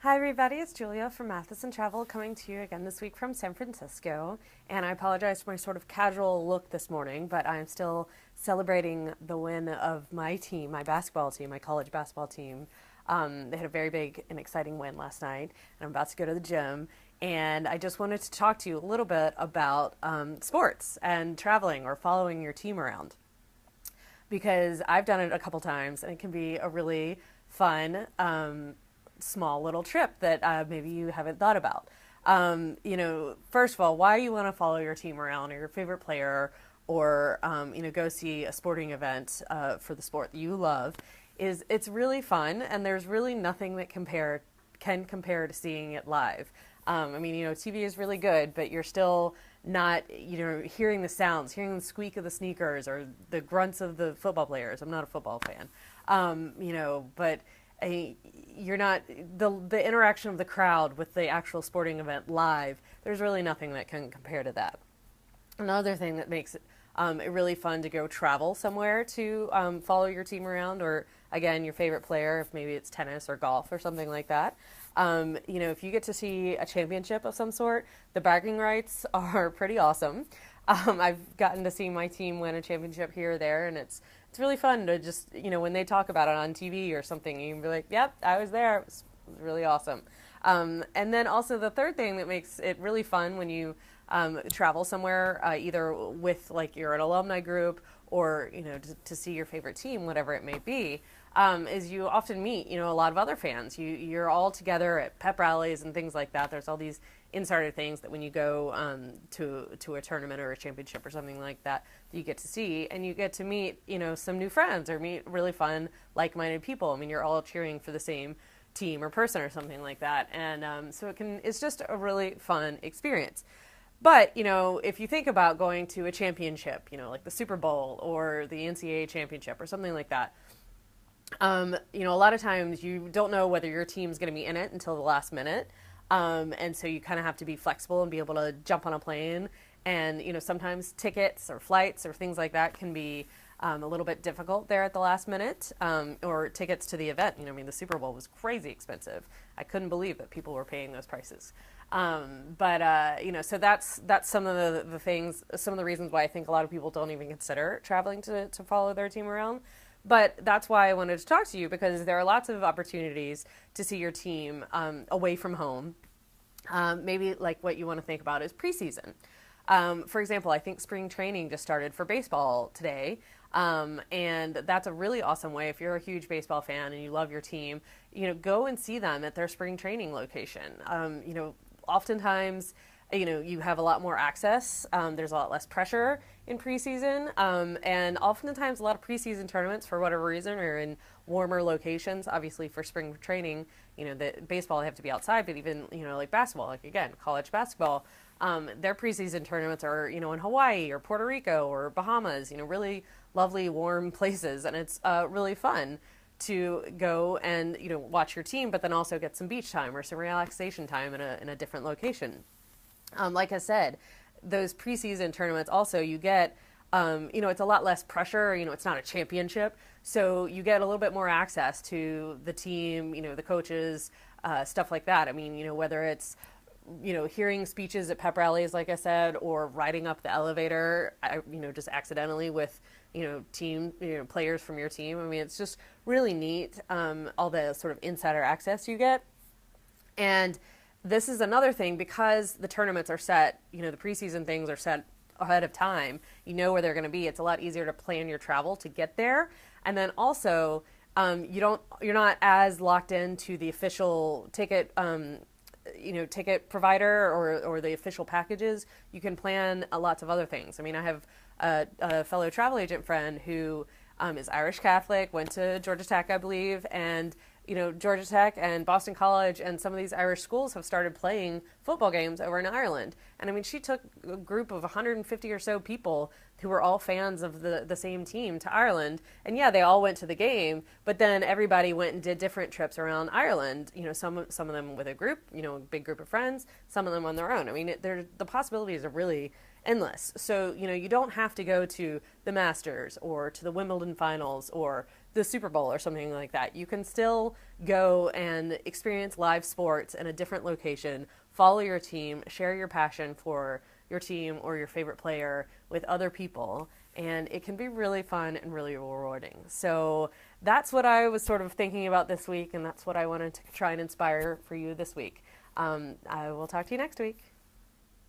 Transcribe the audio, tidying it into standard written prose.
Hi, everybody. It's Julia from Matheson Travel coming to you again this week from San Francisco. And I apologize for my sort of casual look this morning, but I'm still celebrating the win of my team, my basketball team, my college basketball team. They had a very big and exciting win last night, and I'm about to go to the gym. And I just wanted to talk to you a little bit about sports and traveling or following your team around because I've done it a couple times and it can be a really fun, small little trip that maybe you haven't thought about. First of all, why you want to follow your team around or your favorite player or, go see a sporting event for the sport that you love is it's really fun and there's really nothing that can compare to seeing it live. TV is really good, but you're still not, hearing the sounds, hearing the squeak of the sneakers or the grunts of the football players. I'm not a football fan, but you're not the interaction of the crowd with the actual sporting event live. There's really nothing that can compare to that. Another thing that makes it really fun to go travel somewhere to follow your team around, or again, your favorite player, if maybe it's tennis or golf or something like that. If you get to see a championship of some sort, the bragging rights are pretty awesome. I've gotten to see my team win a championship here or there, and it's really fun to just, when they talk about it on TV or something, you can be like, yep, I was there. It was really awesome. And then also the third thing that makes it really fun when you travel somewhere, either with like you're an alumni group or, to see your favorite team, whatever it may be, is you often meet, a lot of other fans. You're all together at pep rallies and things like that. There's all these insider things that when you go to a tournament or a championship or something like that, you get to see, and you get to meet, some new friends or meet really fun, like-minded people. I mean, you're all cheering for the same team or person or something like that. And so it's just a really fun experience. But, if you think about going to a championship, like the Super Bowl or the NCAA championship or something like that, a lot of times you don't know whether your team's going to be in it until the last minute. And so you kind of have to be flexible and be able to jump on a plane. And, sometimes tickets or flights or things like that can be a little bit difficult there at the last minute, or tickets to the event. The Super Bowl was crazy expensive. I couldn't believe that people were paying those prices. So that's some of the things, some of the reasons why I think a lot of people don't even consider traveling to follow their team around. But that's why I wanted to talk to you, because there are lots of opportunities to see your team away from home. Maybe like what you want to think about is preseason. For example, I think spring training just started for baseball today. And that's a really awesome way. If you're a huge baseball fan and you love your team, go and see them at their spring training location. Oftentimes, you have a lot more access. There's a lot less pressure in preseason. And oftentimes a lot of preseason tournaments, for whatever reason, are in warmer locations. Obviously for spring training, the baseball, they have to be outside, but even, like basketball, like again, college basketball, their preseason tournaments are, in Hawaii or Puerto Rico or Bahamas, really lovely, warm places. And it's really fun to go and, watch your team, but then also get some beach time or some relaxation time in a different location. Like I said, those preseason tournaments also you get, it's a lot less pressure. It's not a championship. So you get a little bit more access to the team, the coaches, stuff like that. I mean, whether it's, hearing speeches at pep rallies, like I said, or riding up the elevator, just accidentally with, team, players from your team. I mean, it's just really neat, all the sort of insider access you get. And this is another thing, because the tournaments are set, the preseason things are set ahead of time, where they're going to be. It's a lot easier to plan your travel to get there. And then also, you're not as locked into the official ticket, ticket provider or the official packages. You can plan lots of other things. I mean, I have a fellow travel agent friend who is Irish Catholic, went to Georgia Tech, I believe, and Georgia Tech and Boston College and some of these Irish schools have started playing football games over in Ireland. And I mean, she took a group of 150 or so people who were all fans of the same team to Ireland. And yeah, they all went to the game, but then everybody went and did different trips around Ireland. Some of them with a group, a big group of friends, some of them on their own. I mean, the possibilities are really endless. So, you don't have to go to the Masters or to the Wimbledon finals or the Super Bowl or something like that. You can still go and experience live sports in a different location, follow your team, share your passion for your team or your favorite player with other people, and it can be really fun and really rewarding. So that's what I was sort of thinking about this week, and that's what I wanted to try and inspire for you this week. I will talk to you next week.